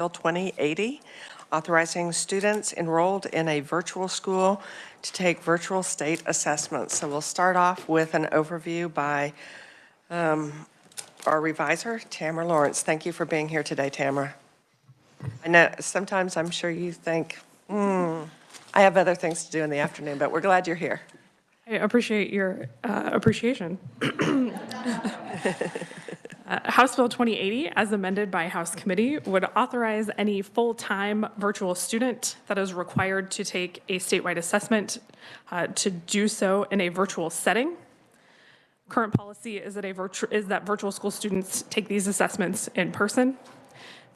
Bill 2080, authorizing students enrolled in a virtual school to take virtual state assessments. So we'll start off with an overview by our reviser, Tamara Lawrence. Thank you for being here today, Tamara. I know sometimes I'm sure you think, I have other things to do in the afternoon, but we're glad you're here. I appreciate your appreciation. House Bill 2080, as amended by House Committee, would authorize any full-time virtual student that is required to take a statewide assessment to do so in a virtual setting. Current policy is that virtual school students take these assessments in person.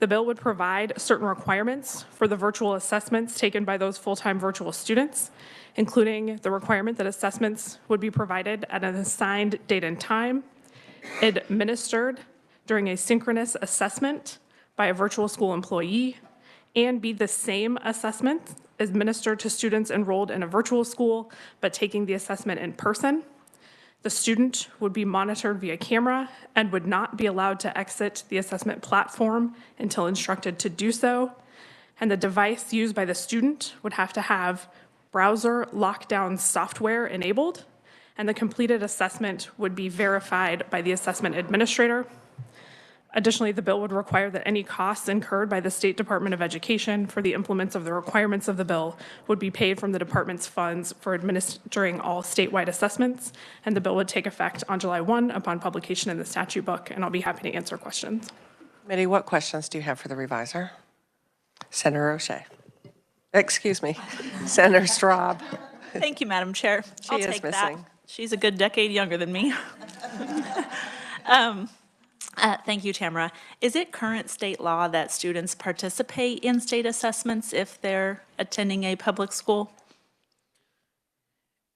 The bill would provide certain requirements for the virtual assessments taken by those full-time virtual students, including the requirement that assessments would be provided at an assigned date and time, administered during a synchronous assessment by a virtual school employee, and be the same assessment administered to students enrolled in a virtual school but taking the assessment in person. The student would be monitored via camera and would not be allowed to exit the assessment platform until instructed to do so. And the device used by the student would have to have browser lockdown software enabled, and the completed assessment would be verified by the assessment administrator. Additionally, the bill would require that any costs incurred by the State Department of Education for the implements of the requirements of the bill would be paid from the department's funds for administering all statewide assessments, and the bill would take effect on July 1 upon publication in the statute book, and I'll be happy to answer questions. Committee, what questions do you have for the reviser? Senator O'Shea. Excuse me, Senator Straub. Thank you, Madam Chair. I'll She is take missing. that. She's a good decade younger than me. Thank you, Tamara. Is it current state law that students participate in state assessments if they're attending a public school?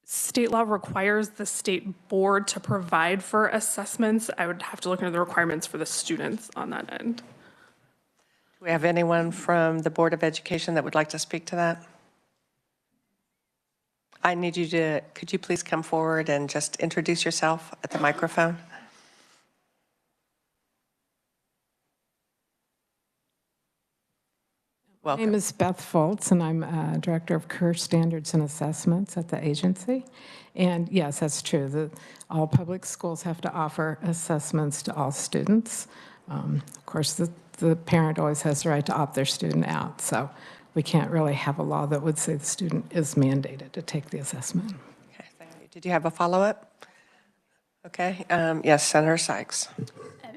State law requires the state board to provide for assessments. I would have to look into the requirements for the students on that end. Do we have anyone from the Board of Education that would like to speak to that? I need you to, could you please come forward and just introduce yourself at the microphone? My name is Beth Foltz, and I'm Director of Career Standards and Assessments at the agency. And yes, that's true. All public schools have to offer assessments to all students. Of course, the parent always has the right to opt their student out, so we can't really have a law that would say the student is mandated to take the assessment. Okay, thank you. Did you have a follow-up? Okay, yes, Senator Sykes.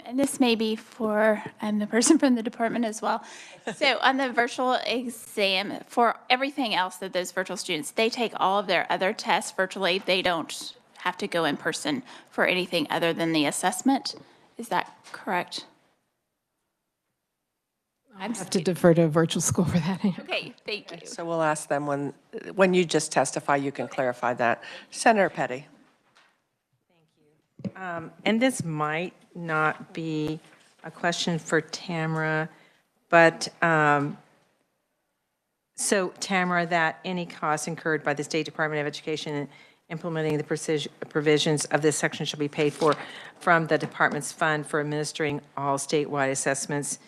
And this may be for the person from the department as well. So on the virtual exam, for everything else that those virtual students, they take all of their other tests virtually. They don't have to go in person for anything other than the assessment. Is that correct? I have to defer to a virtual school for that. Okay, thank you. So we'll ask them when you just testify, you can clarify that. Senator Petty. And this might not be a question for Tamara, but so Tamara, that any costs incurred by the State Department of Education in implementing the provisions of this section shall be paid for from the department's fund for administering all statewide assessments.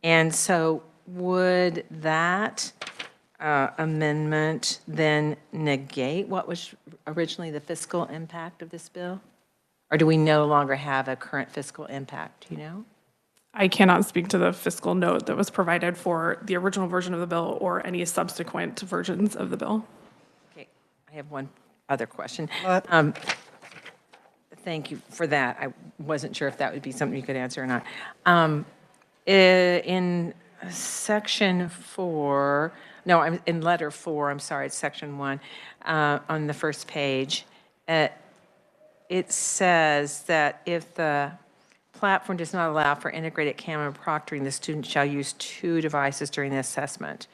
And so would that amendment then negate what was originally the fiscal impact of this bill? Or do we no longer have a current fiscal impact, do you know? I cannot speak to the fiscal note that was provided for the original version of the bill or any subsequent versions of the bill. Okay, I have one other question. What? Thank you for that. I wasn't sure if that would be something you could answer or not. In section 4, no, I'm in letter 4, I'm sorry, it's section 1, on the first page, it says that if the platform does not allow for integrated camera proctoring, the student shall use 2 devices during the assessment.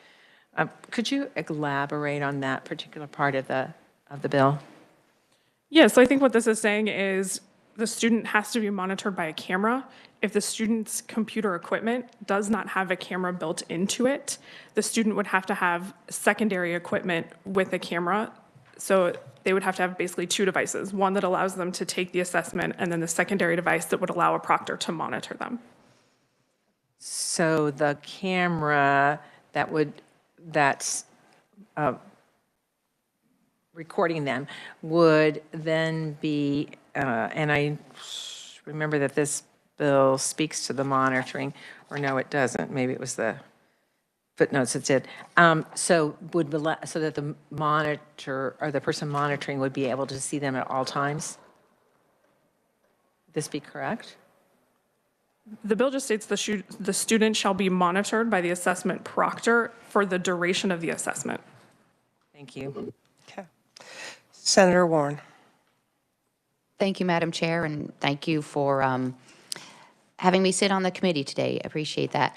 Could you elaborate on that particular part of the bill? Yeah, so I think what this is saying is the student has to be monitored by a camera. If the student's computer equipment does not have a camera built into it, the student would have to have secondary equipment with a camera. So they would have to have basically 2 devices, one that allows them to take the assessment and then the secondary device that would allow a proctor to monitor them. So the camera that's recording them would then be, and I remember that this bill speaks to the monitoring, or no, it doesn't. Maybe it was the footnotes that did. So that the monitor or the person monitoring would be able to see them at all times? Would this be correct? The bill just states the student shall be monitored by the assessment proctor for the duration of the assessment. Thank you. Okay. Senator Warren. Thank you, Madam Chair, and thank you for having me sit on the committee today. I appreciate that.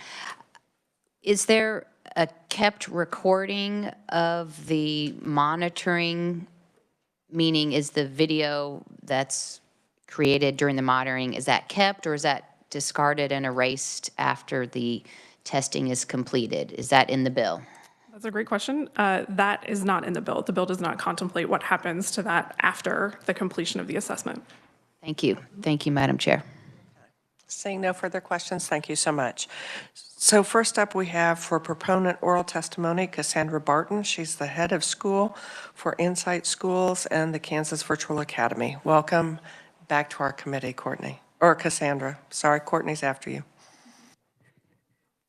Is there a kept recording of the monitoring? Meaning, is the video that's created during the monitoring, is that kept, or is that discarded and erased after the testing is completed? Is that in the bill? That's a great question. That is not in the bill. The bill does not contemplate what happens to that after the completion of the assessment. Thank you. Thank you, Madam Chair. Seeing no further questions, thank you so much. So first up, we have for proponent oral testimony, Cassandra Barton. She's the head of school for Insight Schools and the Kansas Virtual Academy. Welcome back to our committee, Courtney, or Cassandra. Sorry, Courtney's after you.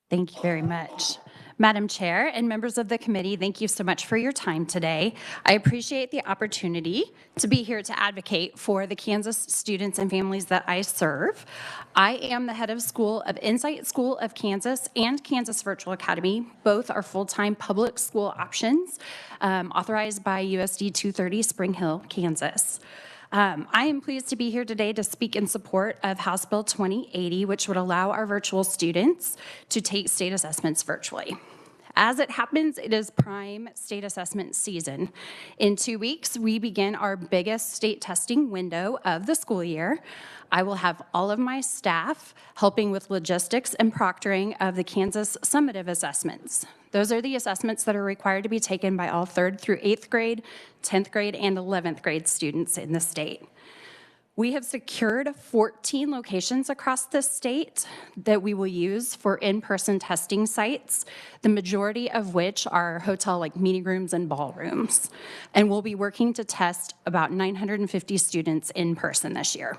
Thank you very much. Madam Chair and members of the committee, thank you so much for your time today. I appreciate the opportunity to be here to advocate for the Kansas students and families that I serve. I am the head of school of Insight School of Kansas and Kansas Virtual Academy. Both are full-time public school options authorized by USD 230 Spring Hill, Kansas. I am pleased to be here today to speak in support of House Bill 2080, which would allow our virtual students to take state assessments virtually. As it happens, it is prime state assessment season. In 2 weeks, we begin our biggest state testing window of the school year. I will have all of my staff helping with logistics and proctoring of the Kansas summative assessments. Those are the assessments that are required to be taken by all 3rd through 8th grade, 10th grade, and 11th grade students in the state. We have secured 14 locations across the state that we will use for in-person testing sites, the majority of which are hotel-like meeting rooms and ballrooms. And we'll be working to test about 950 students in person this year.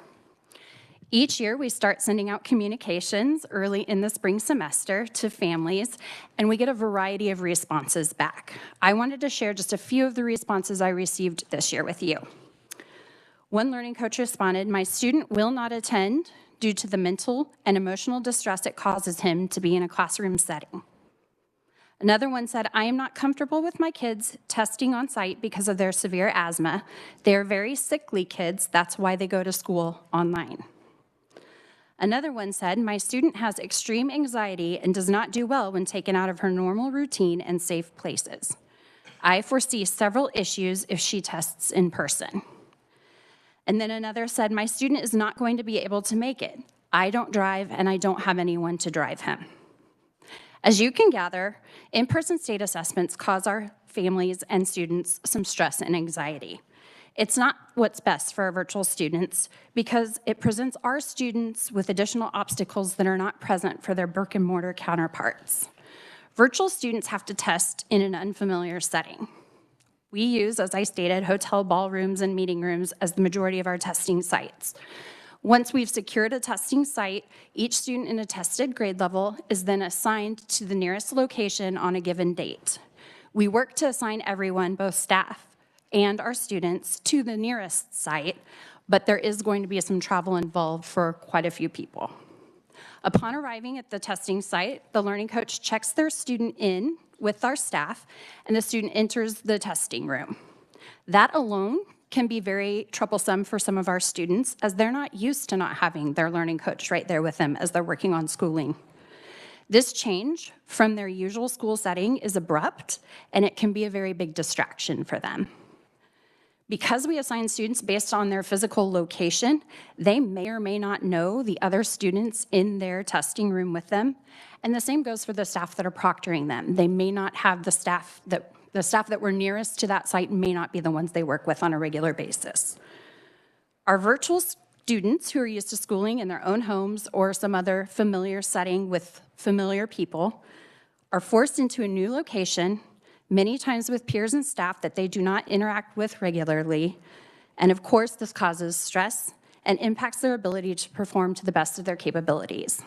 Each year, we start sending out communications early in the spring semester to families, and we get a variety of responses back. I wanted to share just a few of the responses I received this year with you. One learning coach responded, "My student will not attend due to the mental and emotional distress it causes him to be in a classroom setting." Another one said, "I am not comfortable with my kids testing on site because of their severe asthma. They are very sickly kids. That's why they go to school online." Another one said, "My student has extreme anxiety and does not do well when taken out of her normal routine and safe places. I foresee several issues if she tests in person." And then another said, "My student is not going to be able to make it. I don't drive and I don't have anyone to drive him." As you can gather, in-person state assessments cause our families and students some stress and anxiety. It's not what's best for our virtual students because it presents our students with additional obstacles that are not present for their brick and mortar counterparts. Virtual students have to test in an unfamiliar setting. We use, as I stated, hotel ballrooms and meeting rooms as the majority of our testing sites. Once we've secured a testing site, each student in a tested grade level is then assigned to the nearest location on a given date. We work to assign everyone, both staff and our students, to the nearest site, but there is going to be some travel involved for quite a few people. Upon arriving at the testing site, the learning coach checks their student in with our staff, and the student enters the testing room. That alone can be very troublesome for some of our students, as they're not used to not having their learning coach right there with them as they're working on schooling. This change from their usual school setting is abrupt, and it can be a very big distraction for them. Because we assign students based on their physical location, they may or may not know the other students in their testing room with them. And the same goes for the staff that are proctoring them. They may not have the staff that were nearest to that site may not be the ones they work with on a regular basis. Our virtual Students who are used to schooling in their own homes or some other familiar setting with familiar people are forced into a new location, many times with peers and staff that they do not interact with regularly. And of course, this causes stress and impacts their ability to perform to the best of their capabilities.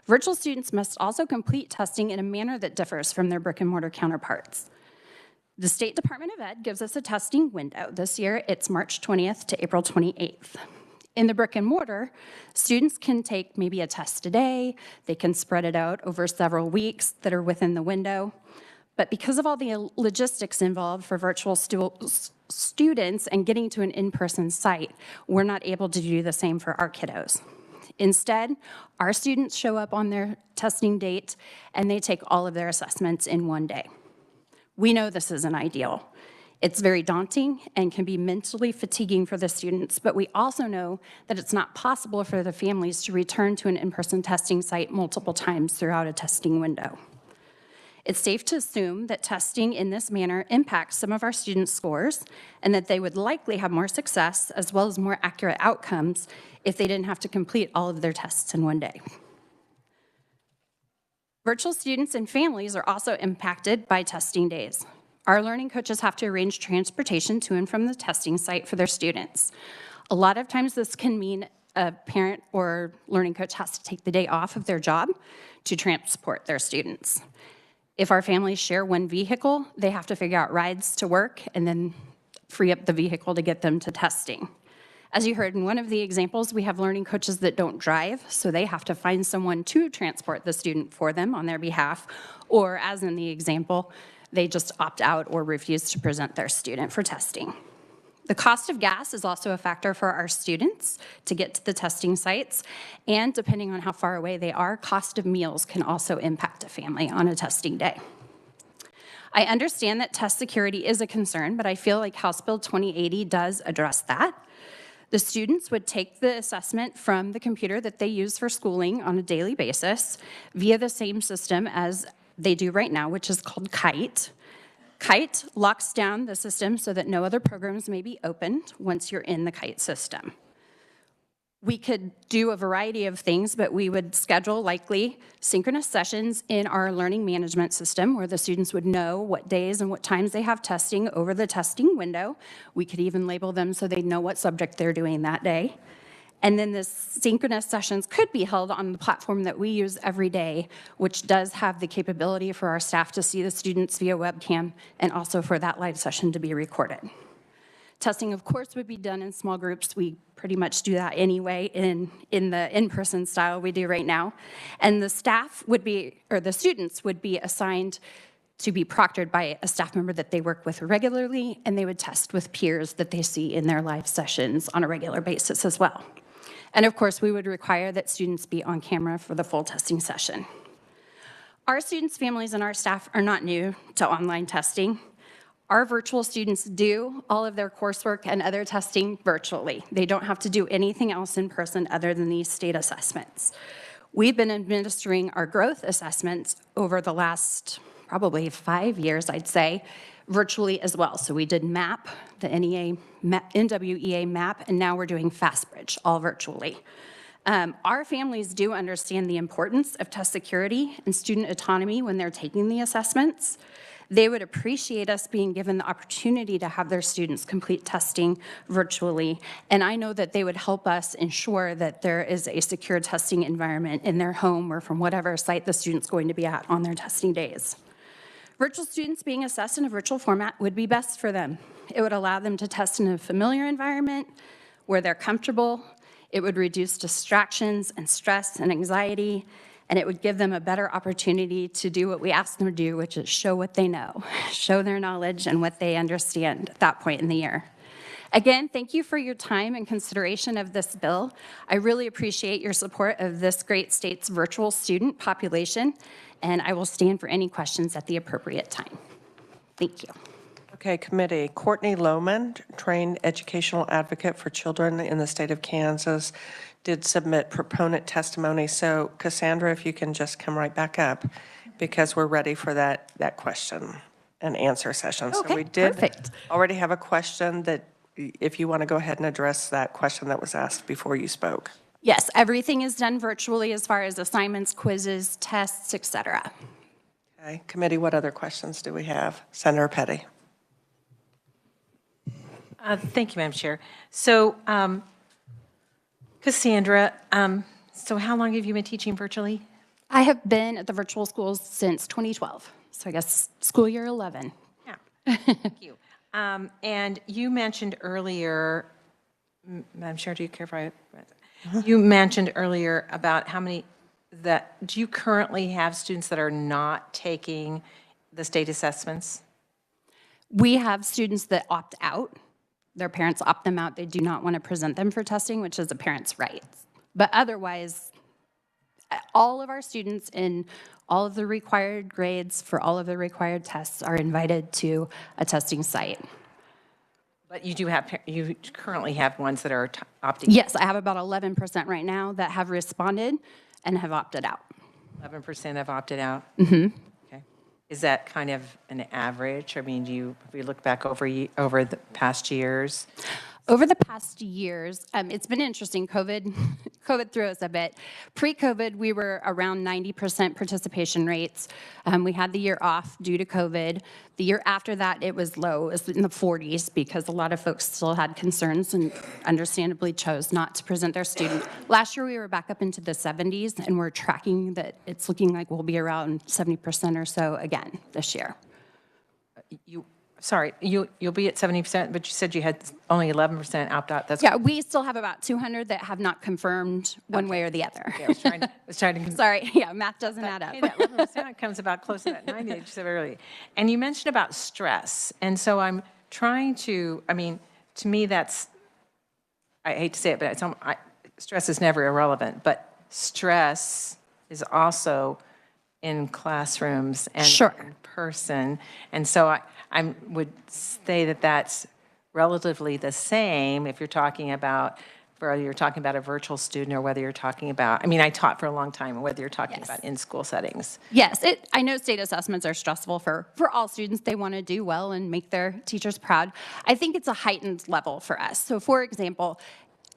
Virtual students must also complete testing in a manner that differs from their brick and mortar counterparts. The State Department of Ed gives us a testing window. This year, it's March 20th to April 28th. In the brick and mortar, students can take maybe a test a day. They can spread it out over several weeks that are within the window. But because of all the logistics involved for virtual students and getting to an in-person site, we're not able to do the same for our kiddos. Instead, our students show up on their testing date and they take all of their assessments in one day. We know this isn't ideal. It's very daunting and can be mentally fatiguing for the students, but we also know that it's not possible for the families to return to an in-person testing site multiple times throughout a testing window. It's safe to assume that testing in this manner impacts some of our students' scores and that they would likely have more success as well as more accurate outcomes if they didn't have to complete all of their tests in one day. Virtual students and families are also impacted by testing days. Our learning coaches have to arrange transportation to and from the testing site for their students. A lot of times this can mean a parent or learning coach has to take the day off of their job to transport their students. If our families share one vehicle, they have to figure out rides to work and then free up the vehicle to get them to testing. As you heard in one of the examples, we have learning coaches that don't drive, so they have to find someone to transport the student for them on their behalf, or as in the example, they just opt out or refuse to present their student for testing. The cost of gas is also a factor for our students to get to the testing sites, and depending on how far away they are, cost of meals can also impact a family on a testing day. I understand that test security is a concern, but I feel like House Bill 2080 does address that. The students would take the assessment from the computer that they use for schooling on a daily basis via the same system as they do right now, which is called KITE. KITE locks down the system so that no other programs may be opened once you're in the KITE system. We could do a variety of things, but we would schedule likely synchronous sessions in our learning management system where the students would know what days and what times they have testing over the testing window. We could even label them so they know what subject they're doing that day. And then the synchronous sessions could be held on the platform that we use every day, which does have the capability for our staff to see the students via webcam and also for that live session to be recorded. Testing, of course, would be done in small groups. We pretty much do that anyway in the in-person style we do right now. And the staff would be, or the students would be assigned to be proctored by a staff member that they work with regularly, and they would test with peers that they see in their live sessions on a regular basis as well. And of course, we would require that students be on camera for the full testing session. Our students, families, and our staff are not new to online testing. Our virtual students do all of their coursework and other testing virtually. They don't have to do anything else in person other than these state assessments. We've been administering our growth assessments over the last probably 5 years, I'd say, virtually as well. So we did MAP, the NWEA MAP, and now we're doing FastBridge, all virtually. Our families do understand the importance of test security and student autonomy when they're taking the assessments. They would appreciate us being given the opportunity to have their students complete testing virtually, and I know that they would help us ensure that there is a secure testing environment in their home or from whatever site the student's going to be at on their testing days. Virtual students being assessed in a virtual format would be best for them. It would allow them to test in a familiar environment where they're comfortable. It would reduce distractions and stress and anxiety, and it would give them a better opportunity to do what we ask them to do, which is show what they know, show their knowledge and what they understand at that point in the year. Again, thank you for your time and consideration of this bill. I really appreciate your support of this great state's virtual student population, and I will stand for any questions at the appropriate time. Thank you. Okay, committee. Courtney Lohman, trained educational advocate for children in the state of Kansas, did submit proponent testimony. So Cassandra, if you can just come right back up, because we're ready for that question and answer session. Okay, so we did perfect. already have a question that if you want to go ahead and address that question that was asked before you spoke. Yes, everything is done virtually as far as assignments, quizzes, tests, et cetera. Okay, committee, what other questions do we have? Senator Petty. Thank you, Madam Chair. So, Cassandra, so how long have you been teaching virtually? I have been at the virtual schools since 2012, so I guess school year 11. Yeah, thank you. And you mentioned earlier, Madam Chair, do you care if I? You mentioned earlier about how many do you currently have students that are not taking the state assessments? We have students that opt out. Their parents opt them out. They do not want to present them for testing, which is a parent's right. But otherwise, all of our students in all of the required grades for all of the required tests are invited to a testing site. But you currently have ones that are opting. Yes, I have about 11% right now that have responded and have opted out. 11% have opted out? Mm-hmm. Okay. Is that kind of an average? I mean, if we look back over the past years? Over the past years, it's been interesting. COVID threw us a bit. Pre-COVID, we were around 90% participation rates. We had the year off due to COVID. The year after that, it was low. It was in the 40s because a lot of folks still had concerns and understandably chose not to present their student. Last year, we were back up into the 70s, and we're tracking that it's looking like we'll be around 70% or so again this year. Sorry, you'll be at 70%, but you said you had only 11% opt-out. Yeah, we still have about 200 that have not confirmed one way or the other. Okay, I was trying to Sorry, yeah, math doesn't add up. Hey, that 11% comes about close to that 90 that you said earlier. And you mentioned about stress. And so I'm trying to, I mean, to me that's, I hate to say it, but stress is never irrelevant. But stress is also in classrooms and Sure. in person. And so I would say that that's relatively the same if you're talking about, whether you're talking about a virtual student or whether you're talking about, I mean, I taught for a long time, whether you're talking about in-school settings. Yes, I know state assessments are stressful for all students. They want to do well and make their teachers proud. I think it's a heightened level for us. So for example,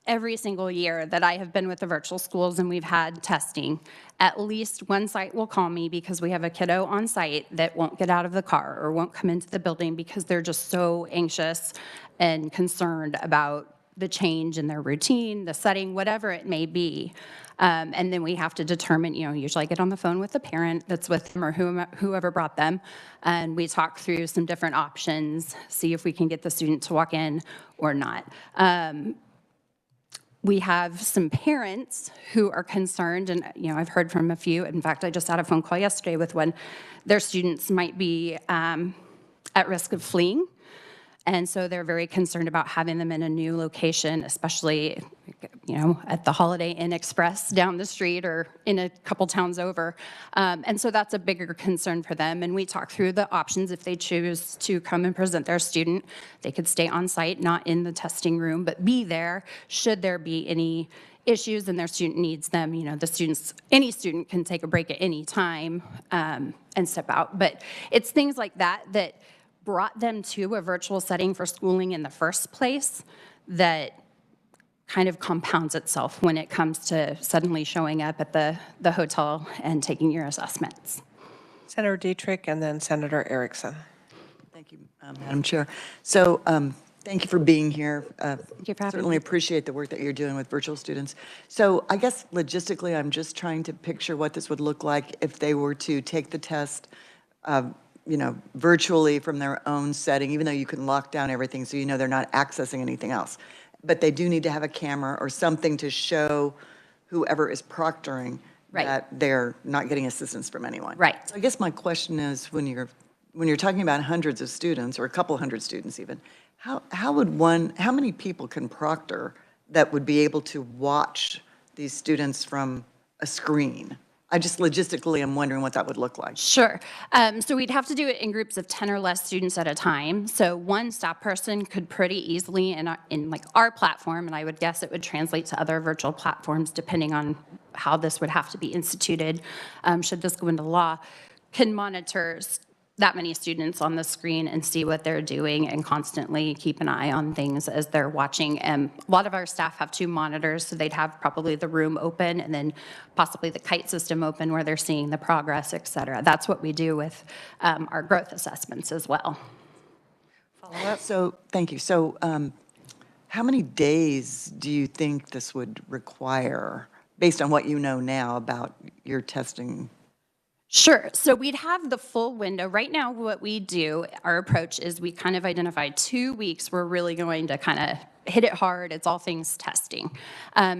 every single year that I have been with the virtual schools and we've had testing, at least one site will call me because we have a kiddo on site that won't get out of the car or won't come into the building because they're just so anxious and concerned about the change in their routine, the setting, whatever it may be. And then we have to determine, usually I get on the phone with the parent that's with them or whoever brought them, and we talk through some different options, see if we can get the student to walk in or not. We have some parents who are concerned, and I've heard from a few. In fact, I just had a phone call yesterday with one. Their students might be at risk of fleeing, and so they're very concerned about having them in a new location, especially, at the Holiday Inn Express down the street or in a couple towns over. And so that's a bigger concern for them. And we talk through the options if they choose to come and present their student. They could stay on site, not in the testing room, but be there should there be any issues and their student needs them. Any student can take a break at any time and step out. But it's things like that that brought them to a virtual setting for schooling in the first place that kind of compounds itself when it comes to suddenly showing up at the hotel and taking your assessments. Senator Dietrich and then Senator Erickson. Thank you, Madam Chair. So thank you for being here. Thank you for having Certainly me. appreciate the work that you're doing with virtual students. So I guess logistically, I'm just trying to picture what this would look like if they were to take the test virtually from their own setting, even though you can lock down everything so they're not accessing anything else. But they do need to have a camera or something to show whoever is proctoring Right. that they're not getting assistance from anyone. Right. So I guess my question is, when you're talking about hundreds of students or a couple hundred students even, how many people can proctor that would be able to watch these students from a screen? I just logistically am wondering what that would look like. Sure. So we'd have to do it in groups of 10 or less students at a time. So one staff person could pretty easily in our platform, and I would guess it would translate to other virtual platforms depending on how this would have to be instituted, should this go into law, can monitor that many students on the screen and see what they're doing and constantly keep an eye on things as they're watching. And a lot of our staff have 2 monitors, so they'd have probably the room open and then possibly the kite system open where they're seeing the progress, et cetera. That's what we do with our growth assessments as well. So, thank you. So, how many days do you think this would require, based on what you know now about your testing? Sure. So we'd have the full window. Right now, what we do, our approach is we kind of identify 2 weeks we're really going to kind of hit it hard. It's all things testing.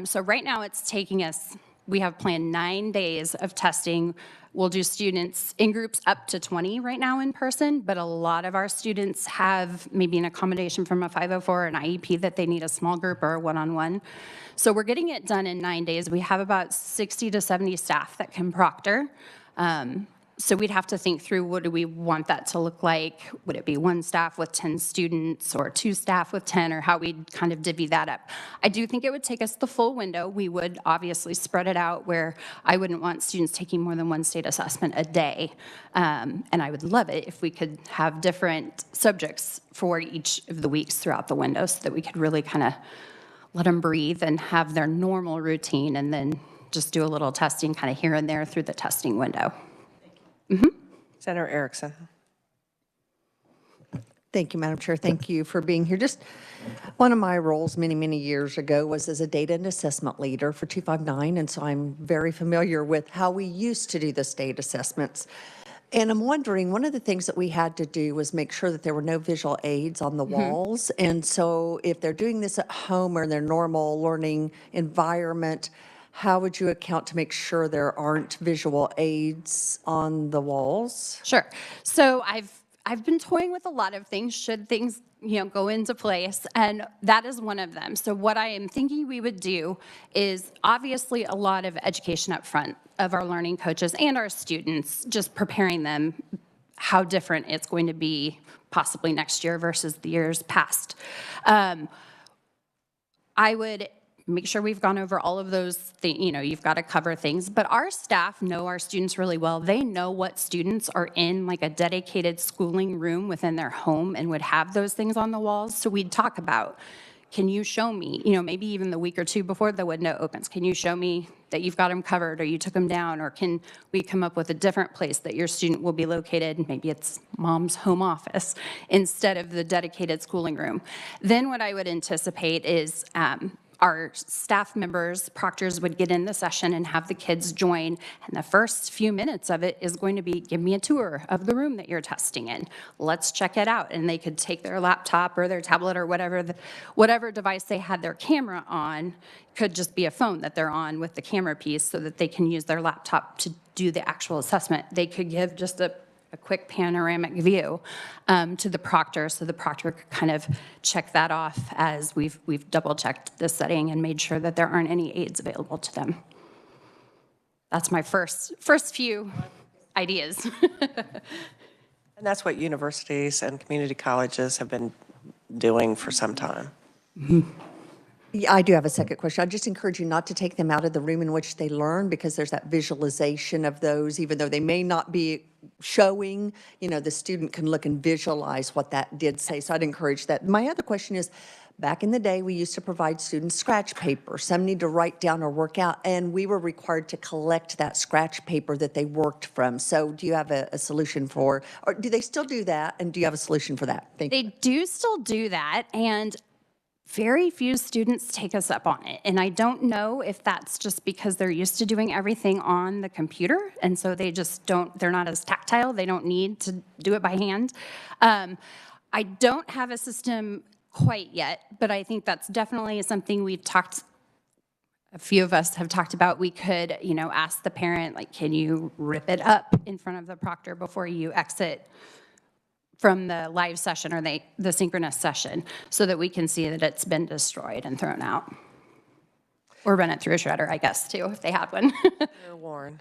So right now it's taking us, we have planned 9 days of testing. We'll do students in groups up to 20 right now in person, but a lot of our students have maybe an accommodation from a 504 or an IEP that they need a small group or a one-on-one. So we're getting it done in 9 days. We have about 60 to 70 staff that can proctor. So we'd have to think through, what do we want that to look like? Would it be 1 staff with 10 students or 2 staff with 10, or how we'd kind of divvy that up? I do think it would take us the full window. We would obviously spread it out where I wouldn't want students taking more than 1 state assessment a day. And I would love it if we could have different subjects for each of the weeks throughout the window so that we could really kind of let them breathe and have their normal routine, and then just do a little testing kind of here and there through the testing window. Senator Erickson. Thank you, Madam Chair. Thank you for being here. Just one of my roles many, many years ago was as a data and assessment leader for 259, and so I'm very familiar with how we used to do the state assessments. And I'm wondering, one of the things that we had to do was make sure that there were no visual aids on the walls. And so if they're doing this at home or in their normal learning environment, how would you account to make sure there aren't visual aids on the walls? Sure. So I've been toying with a lot of things, should things, go into place, and that is one of them. So what I am thinking we would do is obviously a lot of education up front of our learning coaches and our students, just preparing them how different it's going to be possibly next year versus the years past. I would make sure we've gone over all of those things. You've got to cover things, but our staff know our students really well. They know what students are in like a dedicated schooling room within their home and would have those things on the walls. So we'd talk about, can you show me, maybe even the week or 2 before the window opens, can you show me that you've got them covered or you took them down, or can we come up with a different place that your student will be located? Maybe it's mom's home office instead of the dedicated schooling room. Then what I would anticipate is our staff members, proctors, would get in the session and have the kids join. And the first few minutes of it is going to be, give me a tour of the room that you're testing in. Let's check it out. And they could take their laptop or their tablet or whatever device they had their camera on. Could just be a phone that they're on with the camera piece so that they can use their laptop to do the actual assessment. They could give just a quick panoramic view to the proctor, so the proctor could kind of check that off as we've double checked the setting and made sure that there aren't any aids available to them. That's my first few ideas. And that's what universities and community colleges have been doing for some time. Yeah, I do have a second question. I just encourage you not to take them out of the room in which they learn, because there's that visualization of those, even though they may not be showing, the student can look and visualize what that did say. So I'd encourage that. My other question is, back in the day, we used to provide students scratch paper. Some need to write down or work out, and we were required to collect that scratch paper that they worked from. So do you have a solution for, or do they still do that? And do you have a solution for that? Thank you. They do still do that, and very few students take us up on it. And I don't know if that's just because they're used to doing everything on the computer, and so they just they're not as tactile. They don't need to do it by hand. I don't have a system quite yet, but I think that's definitely something a few of us have talked about. We could, ask the parent, like, can you rip it up in front of the proctor before you exit from the live session or the synchronous session, so that we can see that it's been destroyed and thrown out. Or run it through a shredder, I guess, too, if they had one. Warren.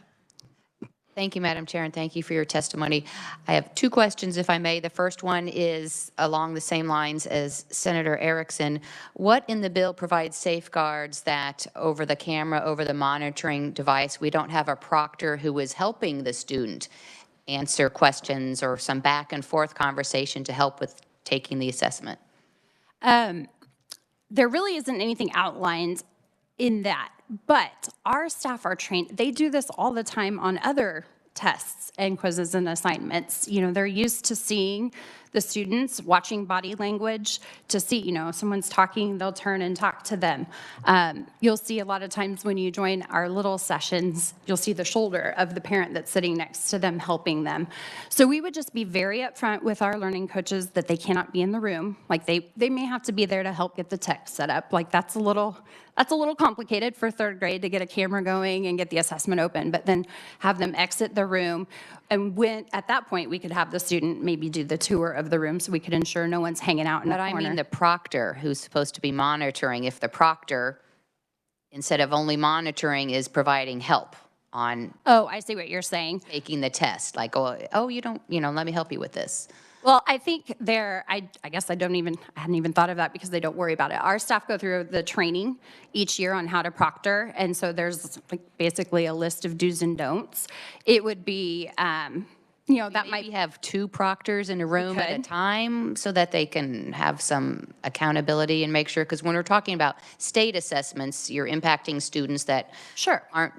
Thank you, Madam Chair, and thank you for your testimony. I have 2 questions, if I may. The first one is along the same lines as Senator Erickson. What in the bill provides safeguards that over the camera, over the monitoring device, we don't have a proctor who is helping the student answer questions or some back and forth conversation to help with taking the assessment? There really isn't anything outlined in that, but our staff are trained. They do this all the time on other tests and quizzes and assignments. You know, they're used to seeing the students, watching body language to see, you know, if someone's talking, they'll turn and talk to them. You'll see a lot of times when you join our little sessions, you'll see the shoulder of the parent that's sitting next to them, helping them. So we would just be very upfront with our learning coaches that they cannot be in the room. Like they may have to be there to help get the text set up. Like that's a little complicated for third grade to get a camera going and get the assessment open, but then have them exit the room. And when, at that point, we could have the student maybe do the tour of the room so we could ensure no one's hanging out in the But corner. I mean the proctor who's supposed to be monitoring, if the proctor, instead of only monitoring, is providing help on Oh, I see what you're saying. taking the test, like, oh, you don't, let me help you with this. Well, I think I guess I hadn't even thought of that because they don't worry about it. Our staff go through the training each year on how to proctor, and so there's like basically a list of do's and don'ts. It would be, that might Maybe have 2 proctors in a room at a could. time so that they can have some accountability and make sure, because when we're talking about state assessments, you're impacting students that Sure. aren't,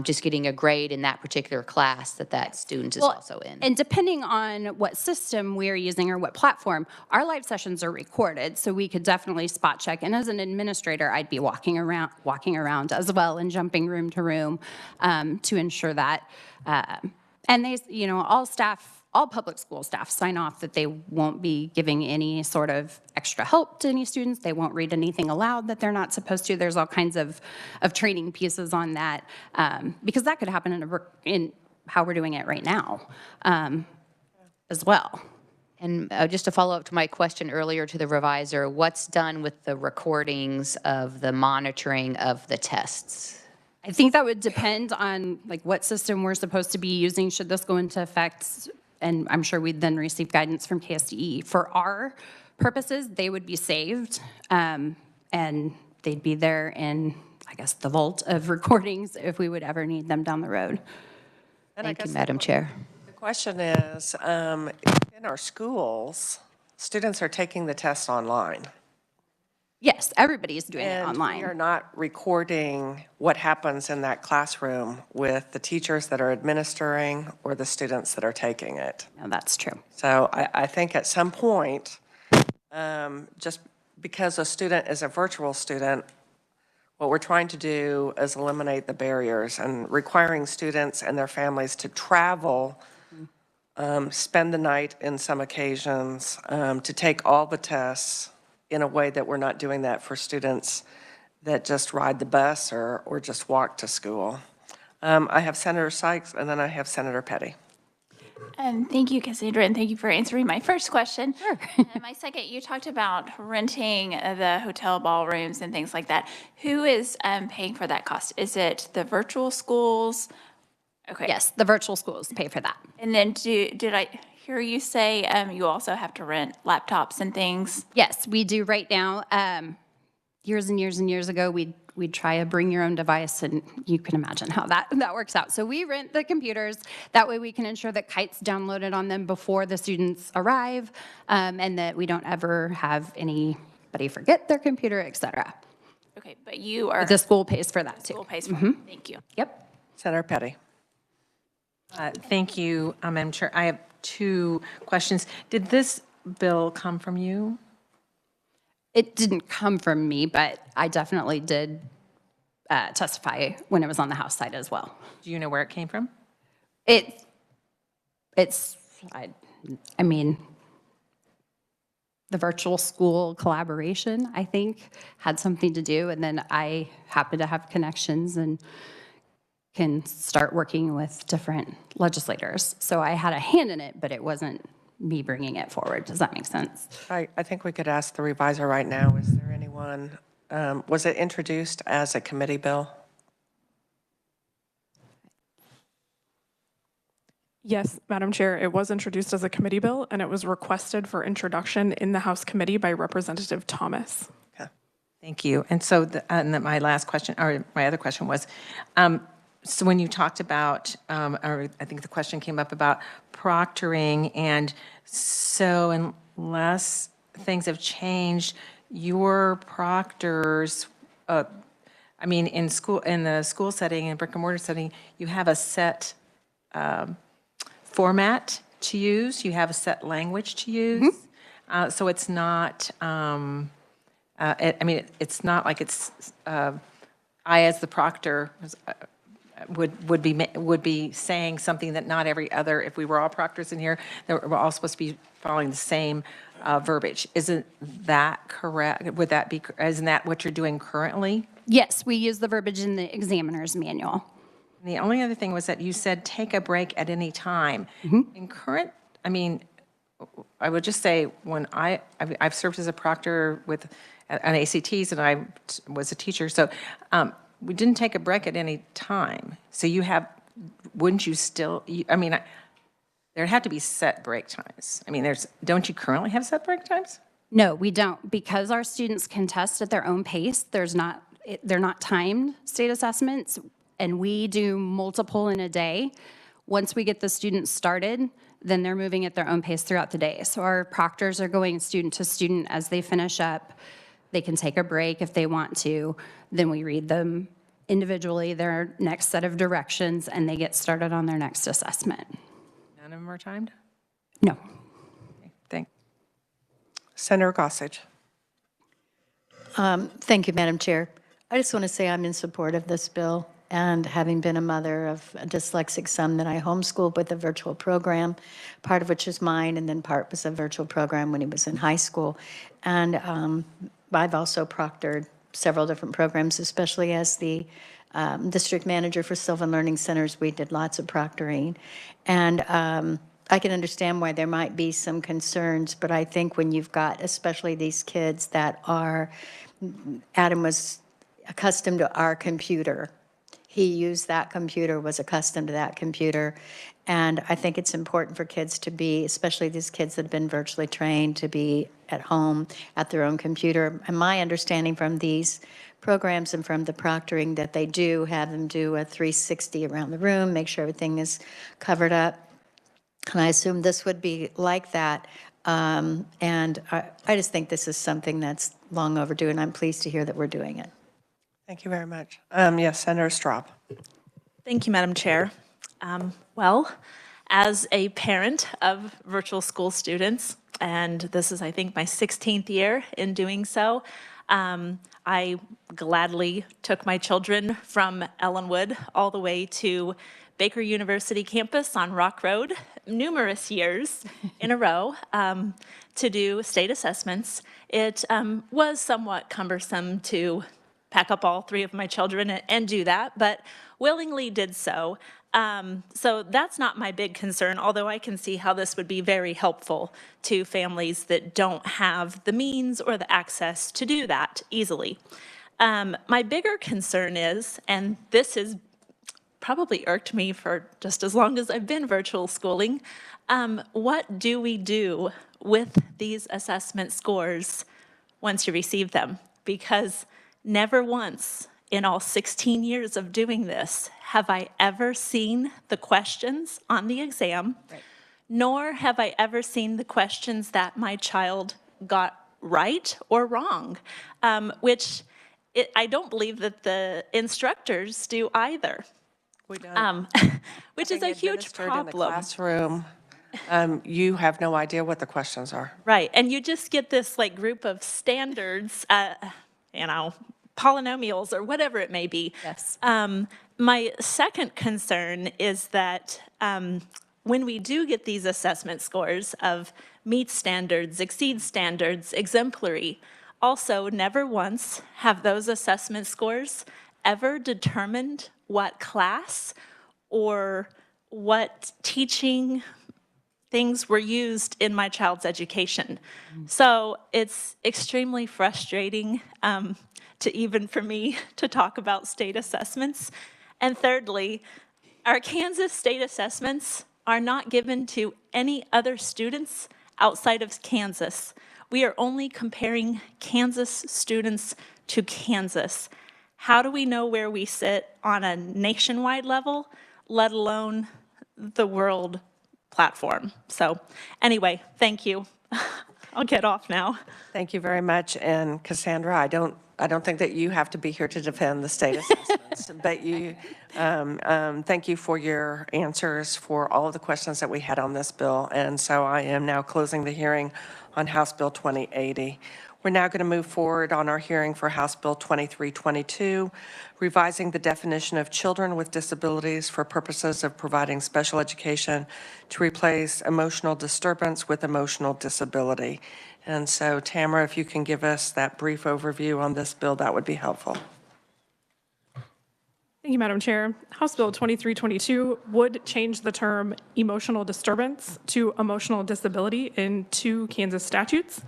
just getting a grade in that particular class that student is also in. And depending on what system we're using or what platform, our live sessions are recorded, so we could definitely spot check. And as an administrator, I'd be walking around as well and jumping room to room to ensure that. And they, all public school staff sign off that they won't be giving any sort of extra help to any students. They won't read anything aloud that they're not supposed to. There's all kinds of training pieces on that because that could happen in how we're doing it right now as well. And just to follow up to my question earlier to the revisor, what's done with the recordings of the monitoring of the tests? I think that would depend on like what system we're supposed to be using. Should this go into effect? And I'm sure we'd then receive guidance from KSDE. For our purposes, they would be saved, and they'd be there in, I guess, the vault of recordings if we would ever need them down the road. Thank you, Madam Chair. The question is, in our schools, students are taking the test online. Yes, everybody's doing it And we are online. not recording what happens in that classroom with the teachers that are administering or the students that are taking it. No, that's true. So I think at some point, just because a student is a virtual student, what we're trying to do is eliminate the barriers and requiring students and their families to travel, spend the night in some occasions, to take all the tests in a way that we're not doing that for students that just ride the bus or just walk to school. I have Senator Sykes, and then I have Senator Petty. Thank you, Cassandra, and thank you for answering my first question. Sure. And my second, you talked about renting the hotel ballrooms and things like that. Who is paying for that cost? Is it the virtual schools? Okay. Yes, the virtual schools pay for that. And then did I hear you say you also have to rent laptops and things? Yes, we do right now. Years and years and years ago, we'd try a bring your own device, and you can imagine how that works out. So we rent the computers. That way we can ensure that Kite's downloaded on them before the students arrive, and that we don't ever have anybody forget their computer, et cetera. Okay, but you are. The school pays for that too. School pays for it. Thank you. Yep. Senator Petty. Thank you, Madam Chair. I have 2 questions. Did this bill come from you? It didn't come from me, but I definitely did testify when it was on the House side as well. Do you know where it came from? I mean, the virtual school collaboration, I think, had something to do, and then I happen to have connections and can start working with different legislators. So I had a hand in it, but it wasn't me bringing it forward. Does that make sense? I think we could ask the reviser right now, is there anyone, was it introduced as a committee bill? Yes, Madam Chair, it was introduced as a committee bill, and it was requested for introduction in the House committee by Representative Thomas. Okay. Thank you. And so, my last question, or my other question was, so when you talked about, or I think the question came up about proctoring, and so unless things have changed, your proctors, I mean, in the school setting, in brick and mortar setting, you have a set format to use, you have a set language to use. So it's not, it's not like it's, I, as the proctor, would be saying something that not every other, if we were all proctors in here, that we're all supposed to be following the same verbiage. Isn't that correct? Isn't that what you're doing currently? Yes, we use the verbiage in the examiner's manual. The only other thing was that you said, take a break at any time. In current, I mean, I would just say, when I've served as a proctor on ACTs, and I was a teacher, so we didn't take a break at any time. So wouldn't you still, there'd have to be set break times. I mean, don't you currently have set break times? No, we don't. Because our students can test at their own pace, they're not timed state assessments, and we do multiple in a day. Once we get the students started, then they're moving at their own pace throughout the day. So our proctors are going student to student as they finish up. They can take a break if they want to. Then we read them individually their next set of directions, and they get started on their next assessment. None of them are timed? No. Okay, thanks. Senator Gossage. Thank you, Madam Chair. I just want to say I'm in support of this bill, and having been a mother of a dyslexic son that I homeschooled with a virtual program, part of which is mine, and then part was a virtual program when he was in high school. And I've also proctored several different programs, especially as the district manager for Sylvan Learning Centers. We did lots of proctoring. And I can understand why there might be some concerns, but I think when you've got especially these kids that are, Adam was accustomed to our computer. He used that computer, was accustomed to that computer. And I think it's important for kids to be, especially these kids that have been virtually trained, to be at home at their own computer. And my understanding from these programs and from the proctoring that they do have them do a 360 around the room, make sure everything is covered up. And I assume this would be like that. And I just think this is something that's long overdue, and I'm pleased to hear that we're doing it. Thank you very much. Yes, Senator Straub. Thank you, Madam Chair. Well, as a parent of virtual school students, and this is, I think, my 16th year in doing so, I gladly took my children from Ellenwood all the way to Baker University campus on Rock Road, numerous years in a row, to do state assessments. It was somewhat cumbersome to pack up all three of my children and do that, but willingly did so. So that's not my big concern, although I can see how this would be very helpful to families that don't have the means or the access to do that easily. My bigger concern is, and this has probably irked me for just as long as I've been virtual schooling, what do we do with these assessment scores once you receive them? Because never once in all 16 years of doing this have I ever seen the questions on the exam, nor have I ever seen the questions that my child got right or wrong, which I don't believe that the instructors do either. We don't. Which is a huge problem. In the classroom, you have no idea what the questions are. Right, and you just get this like group of standards, polynomials or whatever it may be. Yes. My second concern is that when we do get these assessment scores of meet standards, exceed standards, exemplary, also never once have those assessment scores ever determined what class or what teaching things were used in my child's education. So it's extremely frustrating to even for me to talk about state assessments. And thirdly, our Kansas state assessments are not given to any other students outside of Kansas. We are only comparing Kansas students to Kansas. how do we know where we sit on a nationwide level, let alone the world platform? So anyway, thank you. I'll get off now. Thank you very much. And Cassandra, I don't think that you have to be here to defend the state assessments, but thank you for your answers for all of the questions that we had on this bill. And so I am now closing the hearing on House Bill 2080. We're now going to move forward on our hearing for House Bill 2322, revising the definition of children with disabilities for purposes of providing special education to replace emotional disturbance with emotional disability. And so, Tamara, if you can give us that brief overview on this bill, that would be helpful. Thank you, Madam Chair. House Bill 2322 would change the term emotional disturbance to emotional disability in 2 Kansas statutes.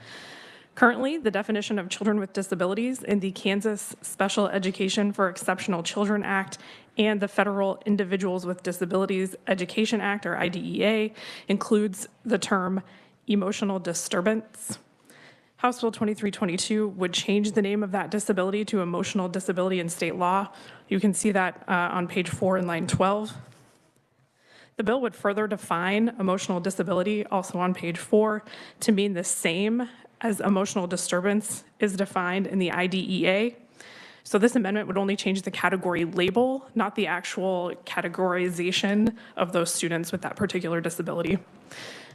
Currently, the definition of children with disabilities in the Kansas Special Education for Exceptional Children Act and the Federal Individuals with Disabilities Education Act, or IDEA, includes the term emotional disturbance. House Bill 2322 would change the name of that disability to emotional disability in state law. You can see that on page 4 in line 12. The bill would further define emotional disability, also on page 4, to mean the same as emotional disturbance is defined in the IDEA. So this amendment would only change the category label, not the actual categorization of those students with that particular disability.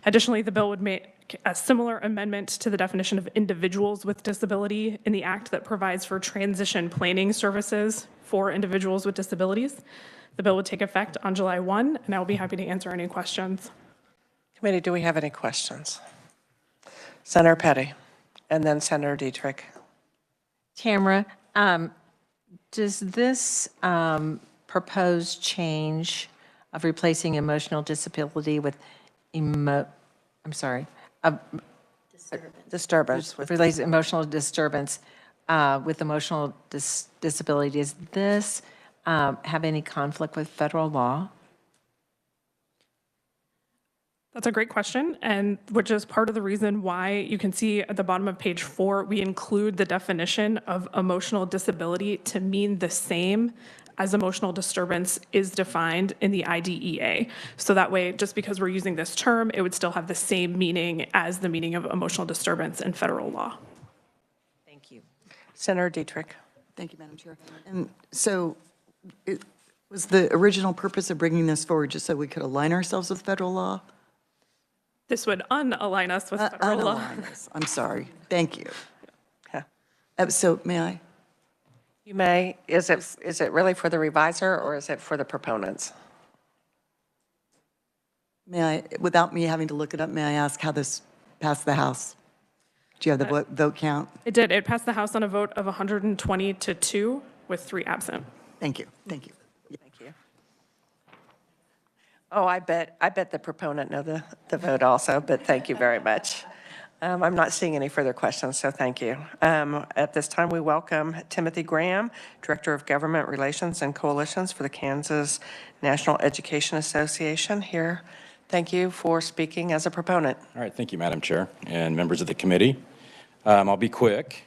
Additionally, the bill would make a similar amendment to the definition of individuals with disability in the act that provides for transition planning services for individuals with disabilities. The bill would take effect on July 1, and I will be happy to answer any questions. Committee, do we have any questions? Senator Petty, and then Senator Dietrich. Tamara, does this proposed change of replacing emotional disability with disturbance, with replacing emotional disturbance with emotional disability, does this have any conflict with federal law? That's a great question, and which is part of the reason why you can see at the bottom of page 4, we include the definition of emotional disability to mean the same as emotional disturbance is defined in the IDEA. So that way, just because we're using this term, it would still have the same meaning as the meaning of emotional disturbance in federal law. Thank you. Senator Dietrich. Thank you, Madam Chair. And so was the original purpose of bringing this forward just so we could align ourselves with federal law? This would unalign us with federal law. Unalign us. I'm sorry. Thank you. Yeah. So may I? You may. Is it really for the reviser or is it for the proponents? May I, without me having to look it up, may I ask how this passed the House? Do you have the vote count? It did. It passed the House on a vote of 120 to 2 with 3 absent. Thank you. Thank you. Thank you. Oh, I bet the proponent know the vote also, but thank you very much. I'm not seeing any further questions, so thank you. At this time, we welcome Timothy Graham, Director of Government Relations and Coalitions for the Kansas National Education Association here. Thank you for speaking as a proponent. All right, thank you, Madam Chair and members of the committee. I'll be quick.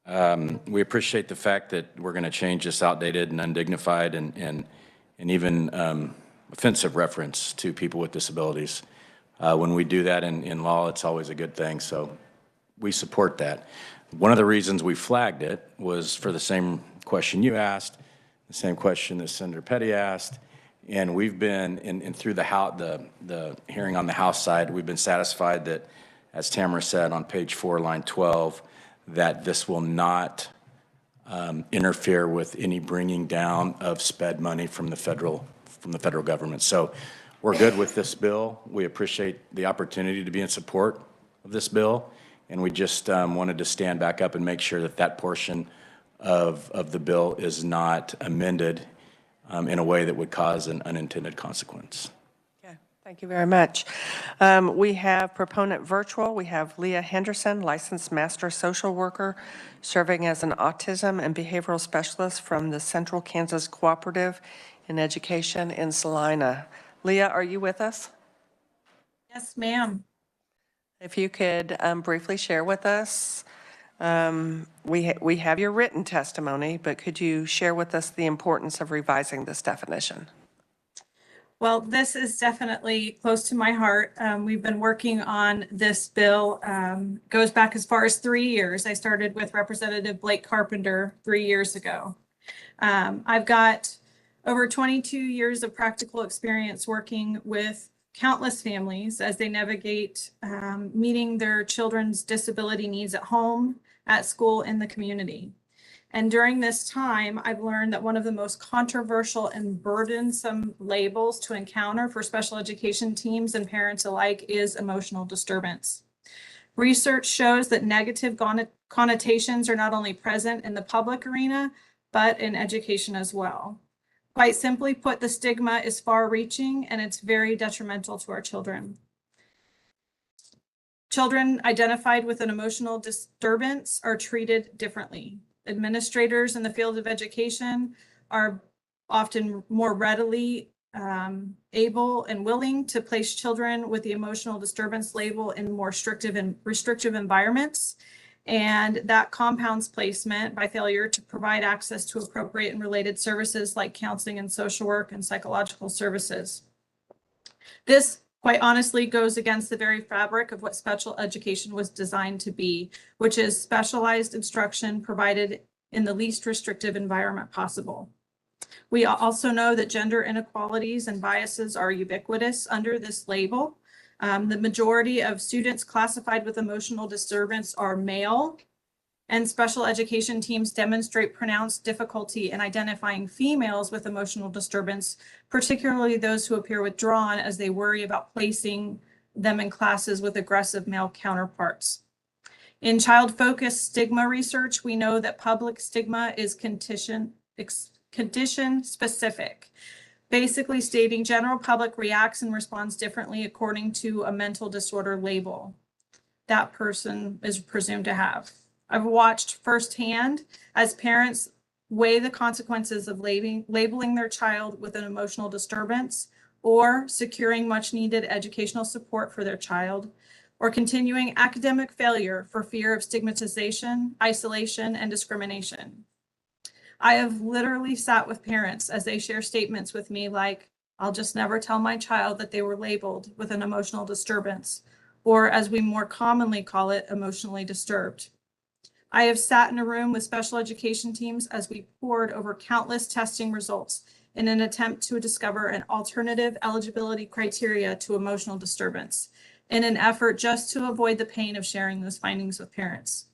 We appreciate the fact that we're going to change this outdated and undignified and even offensive reference to people with disabilities. When we do that in law, it's always a good thing, so we support that. One of the reasons we flagged it was for the same question you asked, the same question that Senator Petty asked, and we've been, through the hearing on the House side, we've been satisfied that, as Tamara said on page 4, line 12, that this will not interfere with any bringing down of SPED money from the federal government. So we're good with this bill. We appreciate the opportunity to be in support of this bill, and we just wanted to stand back up and make sure that that portion of the bill is not amended in a way that would cause an unintended consequence. Okay, thank you very much. We have proponent virtual. We have Leah Henderson, licensed master social worker, serving as an autism and behavioral specialist from the Central Kansas Cooperative in Education in Salina. Leah, are you with us? Yes, ma'am. If you could briefly share with us We have your written testimony, but could you share with us the importance of revising this definition? Well, this is definitely close to my heart. We've been working on this bill, goes back as far as 3 years. I started with Representative Blake Carpenter 3 years ago. I've got over 22 years of practical experience working with countless families as they navigate meeting their children's disability needs at home, at school, in the community. And during this time, I've learned that one of the most controversial and burdensome labels to encounter for special education teams and parents alike is emotional disturbance. Research shows that negative connotations are not only present in the public arena, but in education as well. Quite simply put, the stigma is far-reaching and it's very detrimental to our children. Children identified with an emotional disturbance are treated differently. Administrators in the field of education are often more readily able and willing to place children with the emotional disturbance label in more restrictive environments. And that compounds placement by failure to provide access to appropriate and related services like counseling and social work and psychological services. This, quite honestly, goes against the very fabric of what special education was designed to be, which is specialized instruction provided in the least restrictive environment possible. We also know that gender inequalities and biases are ubiquitous under this label. The majority of students classified with emotional disturbance are male, and special education teams demonstrate pronounced difficulty in identifying females with emotional disturbance, particularly those who appear withdrawn as they worry about placing them in classes with aggressive male counterparts. In child-focused stigma research, we know that public stigma is condition-specific, basically stating general public reacts and responds differently according to a mental disorder label that person is presumed to have. I've watched firsthand as parents weigh the consequences of labeling their child with an emotional disturbance or securing much needed educational support for their child, or continuing academic failure for fear of stigmatization, isolation, and discrimination. I have literally sat with parents as they share statements with me like, "I'll just never tell my child that they were labeled with an emotional disturbance," or as we more commonly call it, emotionally disturbed. I have sat in a room with special education teams as we pored over countless testing results in an attempt to discover an alternative eligibility criteria to emotional disturbance, in an effort just to avoid the pain of sharing those findings with parents.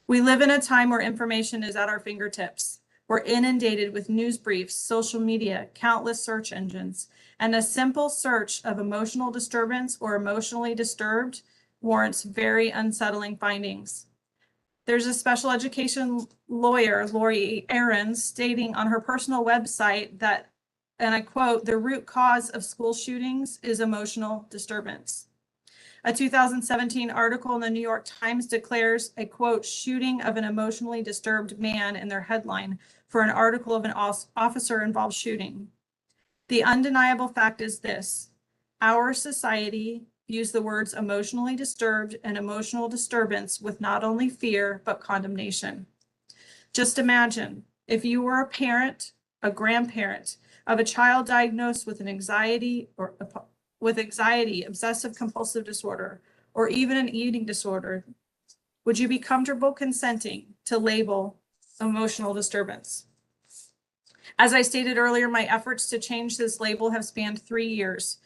We live in a time where information is at our fingertips. We're inundated with news briefs, social media, countless search engines, and a simple search of emotional disturbance or emotionally disturbed warrants very unsettling findings. There's a special education lawyer, Lori Aarons, stating on her personal website that, and I quote, "the root cause of school shootings is emotional disturbance." A 2017 article in the New York Times declares a quote, "shooting of an emotionally disturbed man" in their headline for an article of an officer-involved shooting. The undeniable fact is this: our society views the words emotionally disturbed and emotional disturbance with not only fear, but condemnation. Just imagine if you were a parent, a grandparent of a child diagnosed with an anxiety, obsessive compulsive disorder, or even an eating disorder. Would you be comfortable consenting to label emotional disturbance? As I stated earlier, my efforts to change this label have spanned 3 years.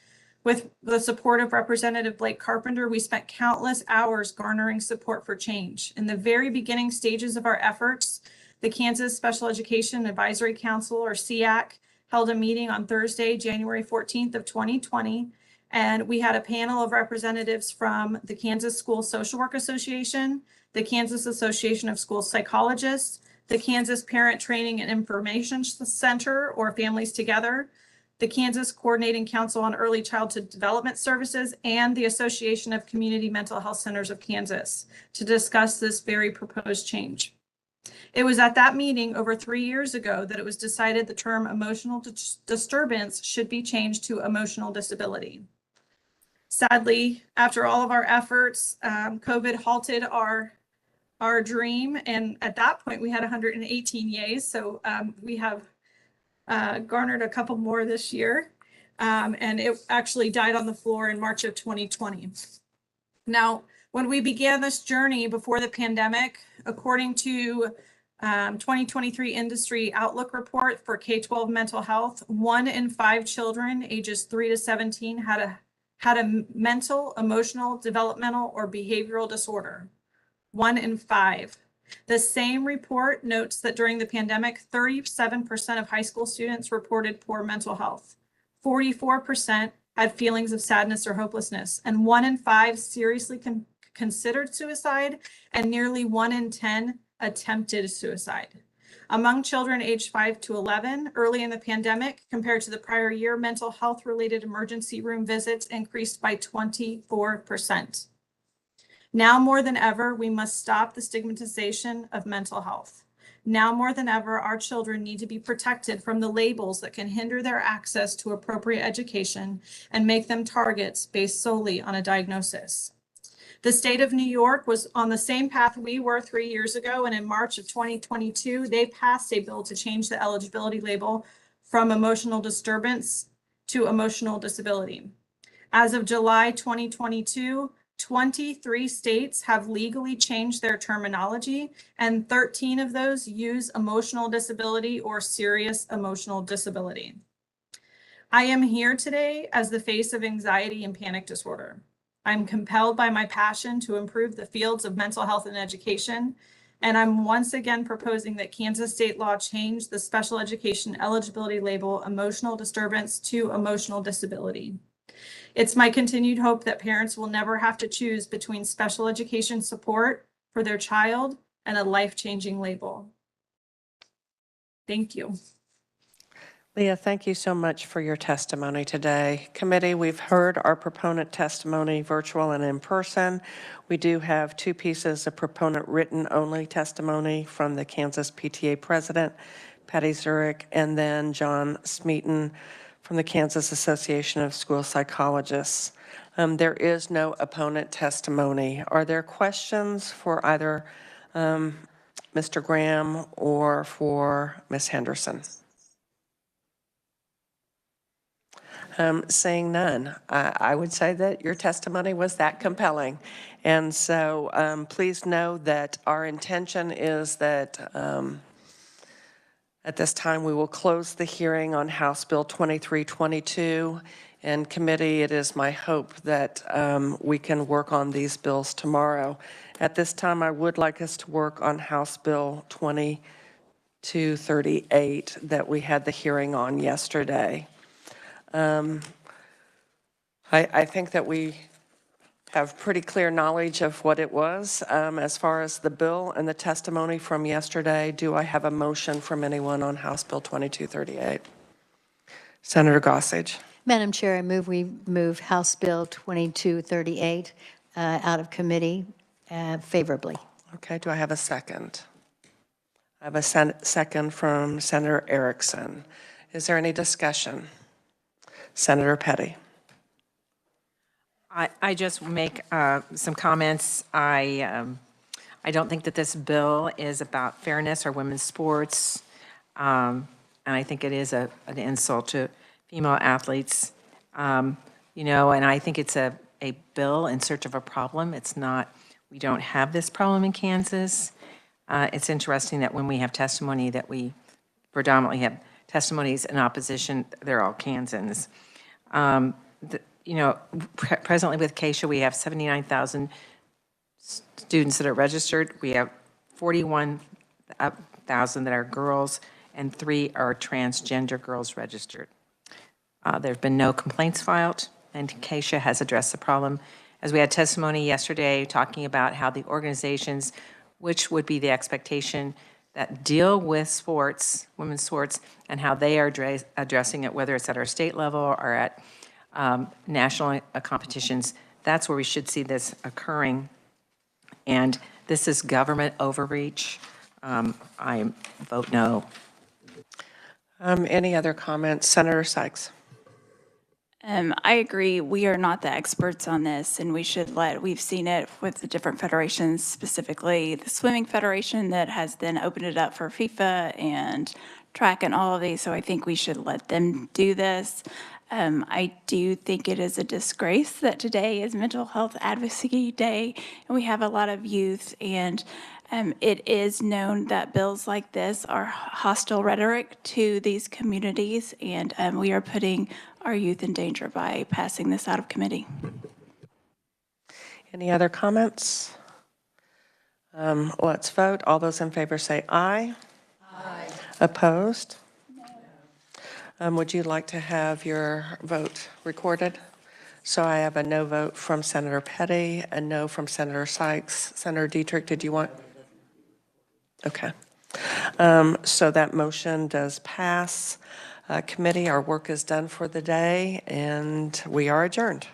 With the support of Representative Blake Carpenter, we spent countless hours garnering support for change. In the very beginning stages of our efforts, the Kansas Special Education Advisory Council, or SEAC, held a meeting on Thursday, January 14th of 2020, and we had a panel of representatives from the Kansas School Social Work Association, the Kansas Association of School Psychologists, the Kansas Parent Training and Information Center, or Families Together, the Kansas Coordinating Council on Early Childhood Development Services, and the Association of Community Mental Health Centers of Kansas to discuss this very proposed change. It was at that meeting over 3 years ago that it was decided the term emotional disturbance should be changed to emotional disability. Sadly, after all of our efforts, COVID halted our our dream. And at that point, we had 118 yays. So we have garnered a couple more this year. And it actually died on the floor in March of 2020. Now, when we began this journey before the pandemic, according to 2023 Industry Outlook Report for K-12 mental health, 1 in 5 children ages 3 to 17 had a mental, emotional, developmental, or behavioral disorder. 1 in 5. The same report notes that during the pandemic, 37% of high school students reported poor mental health. 44% had feelings of sadness or hopelessness, and 1 in 5 seriously considered suicide, and nearly 1 in 10 attempted suicide. Among children aged 5 to 11, early in the pandemic, compared to the prior year, mental health-related emergency room visits increased by 24%. Now more than ever, we must stop the stigmatization of mental health. Now more than ever, our children need to be protected from the labels that can hinder their access to appropriate education and make them targets based solely on a diagnosis. The state of New York was on the same path we were 3 years ago, and in March of 2022, they passed a bill to change the eligibility label from emotional disturbance to emotional disability. As of July 2022, 23 states have legally changed their terminology, and 13 of those use emotional disability or serious emotional disability. I am here today as the face of anxiety and panic disorder. I'm compelled by my passion to improve the fields of mental health and education, and I'm once again proposing that Kansas state law change the special education eligibility label emotional disturbance to emotional disability. It's my continued hope that parents will never have to choose between special education support for their child and a life-changing label. Thank you. Leah, thank you so much for your testimony today. Committee, we've heard our proponent testimony virtual and in person. We do have 2 pieces of proponent written only testimony from the Kansas PTA president, Patty Zurich, and then John Smeaton from the Kansas Association of School Psychologists. There is no opponent testimony. Are there questions for either Mr. Graham or for Ms. Henderson? Seeing none, I would say that your testimony was that compelling. And so please know that our intention is that at this time we will close the hearing on House Bill 2322. And committee, it is my hope that we can work on these bills tomorrow. At this time, I would like us to work on House Bill 2238 that we had the hearing on yesterday. I think that we have pretty clear knowledge of what it was as far as the bill and the testimony from yesterday. Do I have a motion from anyone on House Bill 2238? Senator Gossage. Madam Chair, I move we move House Bill 2238 out of committee favorably. Okay, do I have a second? I have a second from Senator Erickson. Is there any discussion? Senator Petty. I just make some comments. I don't think that this bill is about fairness or women's sports. And I think it is an insult to female athletes. You know, and I think it's a bill in search of a problem. It's not, we don't have this problem in Kansas. It's interesting that when we have testimony that we predominantly have testimonies in opposition, they're all Kansans. You know, presently with KSHA, we have 79,000 students that are registered. We have 41,000 that are girls, and 3 are transgender girls registered. There have been no complaints filed, and KSHA has addressed the problem. As we had testimony yesterday talking about how the organizations, which would be the expectation that deal with sports, women's sports, and how they are addressing it, whether it's at our state level or at national competitions, that's where we should see this occurring. And this is government overreach. I vote no. Any other comments? Senator Sykes. I agree. We are not the experts on this, and we've seen it with the different federations, specifically the Swimming Federation that has then opened it up for FIFA and track and all of these, so I think we should let them do this. I do think it is a disgrace that today is Mental Health Advocacy Day, and we have a lot of youth, and it is known that bills like this are hostile rhetoric to these communities, and we are putting our youth in danger by passing this out of committee. Any other comments? Let's vote. All those in favor say aye. Aye. Opposed? Would you like to have your vote recorded? So I have a no vote from Senator Petty, a no from Senator Sykes. Senator Dietrich, did you want? Okay. So that motion does pass. Committee, our work is done for the day, and we are adjourned.